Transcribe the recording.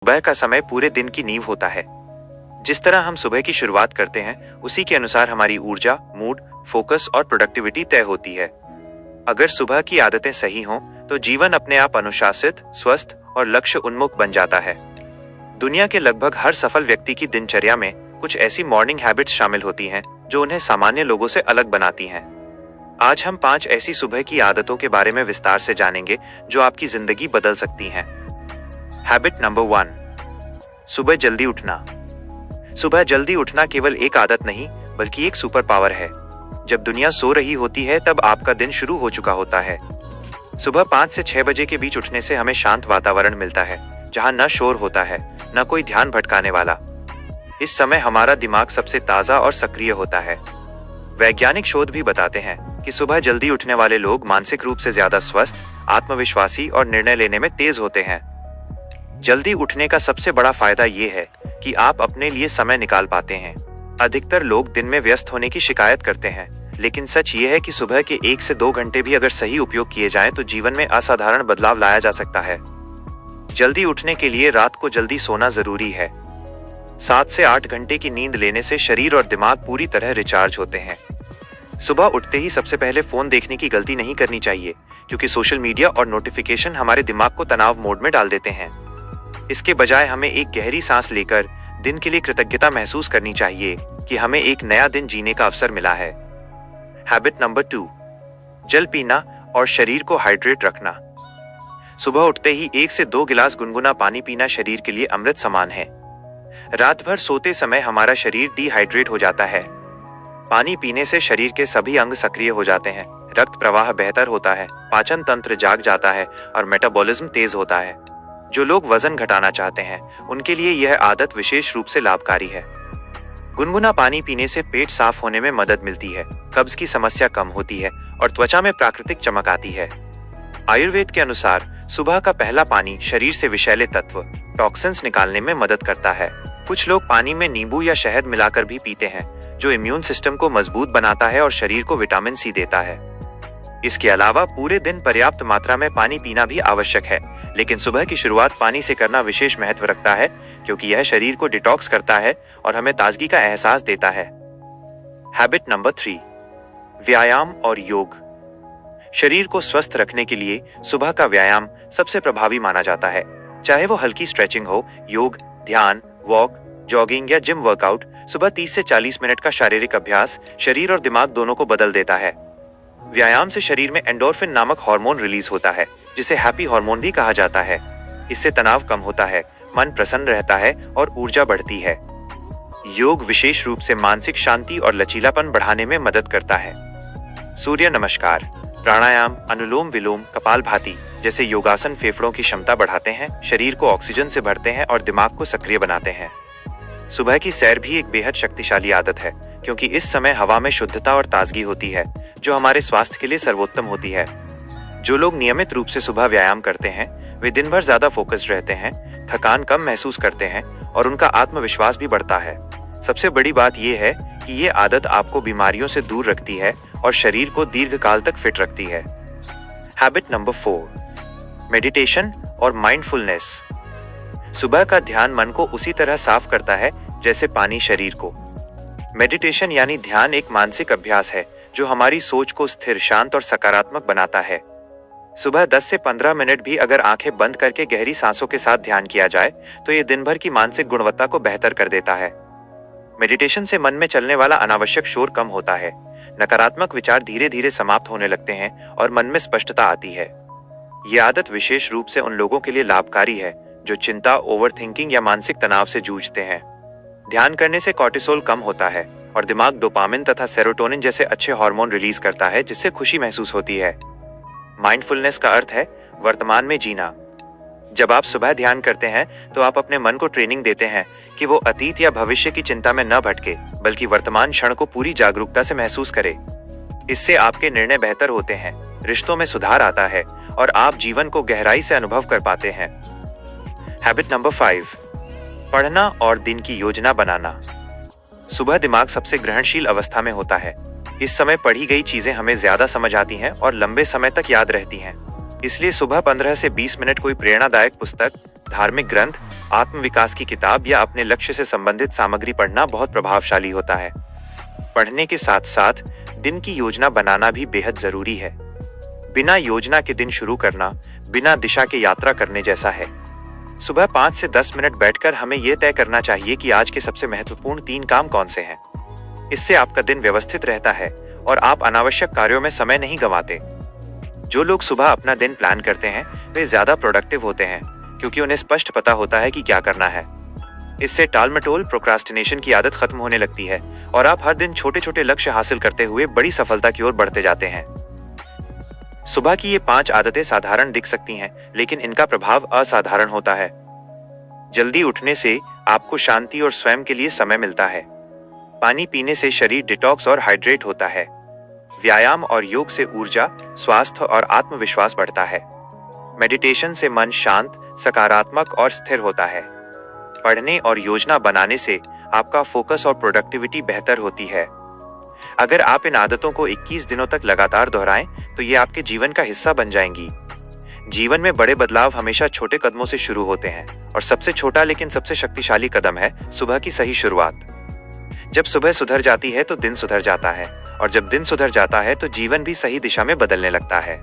सुबह का समय पूरे दिन की नींव होता है। जिस तरह हम सुबह की शुरुआत करते हैं, उसी के अनुसार हमारी ऊर्जा, मूड, फोकस और प्रोडक्टिविटी तय होती है। अगर सुबह की आदतें सही हों, तो जीवन अपने आप अनुशासित, स्वस्थ और लक्ष्य उन्मुख बन जाता है। दुनिया के लगभग हर सफल व्यक्ति की दिनचर्या में कुछ ऐसी मॉर्निंग हैबिट्स शामिल होती हैं जो उन्हें सामान्य लोगों से अलग बनाती हैं। आज हम 5 ऐसी सुबह की आदतों के बारे में विस्तार से जानेंगे जो आपकी जिंदगी बदल सकती हैं। हैबिट नंबर 1, सुबह जल्दी उठना। सुबह जल्दी उठना केवल एक आदत नहीं, बल्कि एक सुपर पावर है। जब दुनिया सो रही होती है, तब आपका दिन शुरू हो चुका होता है। सुबह 5 से 6 बजे के बीच उठने से हमें शांत वातावरण मिलता है, जहां न शोर होता है, न कोई ध्यान भटकाने वाला। इस समय हमारा दिमाग सबसे ताजा और सक्रिय होता है। वैज्ञानिक शोध भी बताते हैं कि सुबह जल्दी उठने वाले लोग मानसिक रूप से ज्यादा स्वस्थ, आत्मविश्वासी और निर्णय लेने में तेज होते हैं। जल्दी उठने का सबसे बड़ा फायदा ये है कि आप अपने लिए समय निकाल पाते हैं। अधिकतर लोग दिन में व्यस्त होने की शिकायत करते हैं, लेकिन सच ये है कि सुबह के 1 से 2 घंटे भी अगर सही उपयोग किए जाएं, तो जीवन में असाधारण बदलाव लाया जा सकता है। जल्दी उठने के लिए रात को जल्दी सोना जरूरी है। 7 से 8 घंटे की नींद लेने से शरीर और दिमाग पूरी तरह रिचार्ज होते हैं। सुबह उठते ही सबसे पहले फोन देखने की गलती नहीं करनी चाहिए, क्योंकि सोशल मीडिया और नोटिफिकेशन हमारे दिमाग को तनाव मोड में डाल देते हैं। इसके बजाय हमें एक गहरी सांस लेकर दिन के लिए कृतज्ञता महसूस करनी चाहिए कि हमें एक नया दिन जीने का अवसर मिला है। हैबिट नंबर 2, जल पीना और शरीर को हाइड्रेट रखना। सुबह उठते ही 1 से 2 गिलास गुनगुना पानी पीना शरीर के लिए अमृत समान है। रात भर सोते समय हमारा शरीर डिहाइड्रेट हो जाता है। पानी पीने से शरीर के सभी अंग सक्रिय हो जाते हैं, रक्त प्रवाह बेहतर होता है, पाचन तंत्र जाग जाता है और मेटाबॉलिज्म तेज होता है। जो लोग वजन घटाना चाहते हैं, उनके लिए यह आदत विशेष रूप से लाभकारी है। गुनगुना पानी पीने से पेट साफ होने में मदद मिलती है, कब्ज की समस्या कम होती है और त्वचा में प्राकृतिक चमक आती है। आयुर्वेद के अनुसार सुबह का पहला पानी शरीर से विषैले तत्व, टॉक्सिन्स निकालने में मदद करता है। कुछ लोग पानी में नींबू या शहद मिलाकर भी पीते हैं, जो इम्यून सिस्टम को मजबूत बनाता है और शरीर को विटामिन सी देता है। इसके अलावा पूरे दिन पर्याप्त मात्रा में पानी पीना भी आवश्यक है, लेकिन सुबह की शुरुआत पानी से करना विशेष महत्व रखता है, क्योंकि यह शरीर को डिटॉक्स करता है और हमें ताजगी का एहसास देता है। हैबिट नंबर 3, व्यायाम और योग। शरीर को स्वस्थ रखने के लिए सुबह का व्यायाम सबसे प्रभावी माना जाता है। चाहे वो हल्की स्ट्रेचिंग हो, योग, ध्यान, वॉक, जॉगिंग या जिम वर्कआउट, सुबह 30 से 40 मिनट का शारीरिक अभ्यास शरीर और दिमाग दोनों को बदल देता है। व्यायाम से शरीर में एंडोर्फिन नामक हार्मोन रिलीज होता है, जिसे हैप्पी हार्मोन भी कहा जाता है। इससे तनाव कम होता है, मन प्रसन्न रहता है और ऊर्जा बढ़ती है। योग विशेष रूप से मानसिक शांति और लचीलापन बढ़ाने में मदद करता है। सूर्य नमस्कार, प्राणायाम, अनुलोम विलोम, कपालभाति जैसे योगासन फेफड़ों की क्षमता बढ़ाते हैं, शरीर को ऑक्सीजन से भरते हैं और दिमाग को सक्रिय बनाते हैं। सुबह की सैर भी एक बेहद शक्तिशाली आदत है, क्योंकि इस समय हवा में शुद्धता और ताजगी होती है, जो हमारे स्वास्थ्य के लिए सर्वोत्तम होती है। जो लोग नियमित रूप से सुबह व्यायाम करते हैं, वे दिन भर ज्यादा फोकस्ड रहते हैं, थकान कम महसूस करते हैं और उनका आत्मविश्वास भी बढ़ता है। सबसे बड़ी बात यह है कि ये आदत आपको बीमारियों से दूर रखती है और शरीर को दीर्घकाल तक फिट रखती है। हैबिट नंबर 4, मेडिटेशन और माइंडफुलनेस। सुबह का ध्यान मन को उसी तरह साफ करता है जैसे पानी शरीर को। मेडिटेशन यानी ध्यान एक मानसिक अभ्यास है जो हमारी सोच को स्थिर, शांत और सकारात्मक बनाता है। सुबह 10 से 15 मिनट भी अगर आंखें बंद करके गहरी सांसों के साथ ध्यान किया जाए, तो ये दिन भर की मानसिक गुणवत्ता को बेहतर कर देता है। मेडिटेशन से मन में चलने वाला अनावश्यक शोर कम होता है, नकारात्मक विचार धीरे धीरे समाप्त होने लगते हैं और मन में स्पष्टता आती है। ये आदत विशेष रूप से उन लोगों के लिए लाभकारी है जो चिंता, ओवरथिंकिंग या मानसिक तनाव से जूझते हैं। ध्यान करने से कॉर्टिसोल कम होता है और दिमाग डोपामिन तथा सेरोटोनिन जैसे अच्छे हार्मोन रिलीज करता है, जिससे खुशी महसूस होती है। माइंडफुलनेस का अर्थ है वर्तमान में जीना। जब आप सुबह ध्यान करते हैं, तो आप अपने मन को ट्रेनिंग देते हैं कि वो अतीत या भविष्य की चिंता में न भटके, बल्कि वर्तमान क्षण को पूरी जागरूकता से महसूस करे। इससे आपके निर्णय बेहतर होते हैं, रिश्तों में सुधार आता है और आप जीवन को गहराई से अनुभव कर पाते हैं। हैबिट नंबर 5, पढ़ना और दिन की योजना बनाना। सुबह दिमाग सबसे ग्रहणशील अवस्था में होता है। इस समय पढ़ी गई चीजें हमें ज्यादा समझ आती हैं और लंबे समय तक याद रहती हैं। इसलिए सुबह 15 से 20 मिनट कोई प्रेरणादायक पुस्तक, धार्मिक ग्रंथ आत्मविकास की किताब या अपने लक्ष्य से संबंधित सामग्री पढ़ना बहुत प्रभावशाली होता है। पढ़ने के साथ साथ दिन की योजना बनाना भी बेहद जरूरी है। बिना योजना के दिन शुरू करना बिना दिशा के यात्रा करने जैसा है। सुबह 5 से 10 मिनट बैठकर हमें यह तय करना चाहिए कि आज के सबसे महत्वपूर्ण 3 काम कौन से हैं। इससे आपका दिन व्यवस्थित रहता है और आप अनावश्यक कार्यों में समय नहीं गंवाते। जो लोग सुबह अपना दिन प्लान करते हैं वे ज्यादा प्रोडक्टिव होते हैं, क्योंकि उन्हें स्पष्ट पता होता है कि क्या करना है। इससे टाल-मटोल प्रोक्रास्टिनेशन की आदत खत्म होने लगती है और आप हर दिन छोटे छोटे लक्ष्य हासिल करते हुए बड़ी सफलता की ओर बढ़ते जाते हैं। सुबह की ये 5 आदतें साधारण दिख सकती हैं, लेकिन इनका प्रभाव असाधारण होता है। जल्दी उठने से आपको शांति और स्वयं के लिए समय मिलता है। पानी पीने से शरीर डिटॉक्स और हाइड्रेट होता है। व्यायाम और योग से ऊर्जा, स्वास्थ्य और आत्मविश्वास बढ़ता है। मेडिटेशन से मन शांत, सकारात्मक और स्थिर होता है। पढ़ने और योजना बनाने से आपका फोकस और प्रोडक्टिविटी बेहतर होती है। अगर आप इन आदतों को 21 दिनों तक लगातार दोहराएं, तो ये आपके जीवन का हिस्सा बन जाएंगी। जीवन में बड़े बदलाव हमेशा छोटे कदमों से शुरू होते हैं और सबसे छोटा लेकिन सबसे शक्तिशाली कदम है सुबह की सही शुरुआत। जब सुबह सुधर जाती है तो दिन सुधर जाता है, और जब दिन सुधर जाता है तो जीवन भी सही दिशा में बदलने लगता है।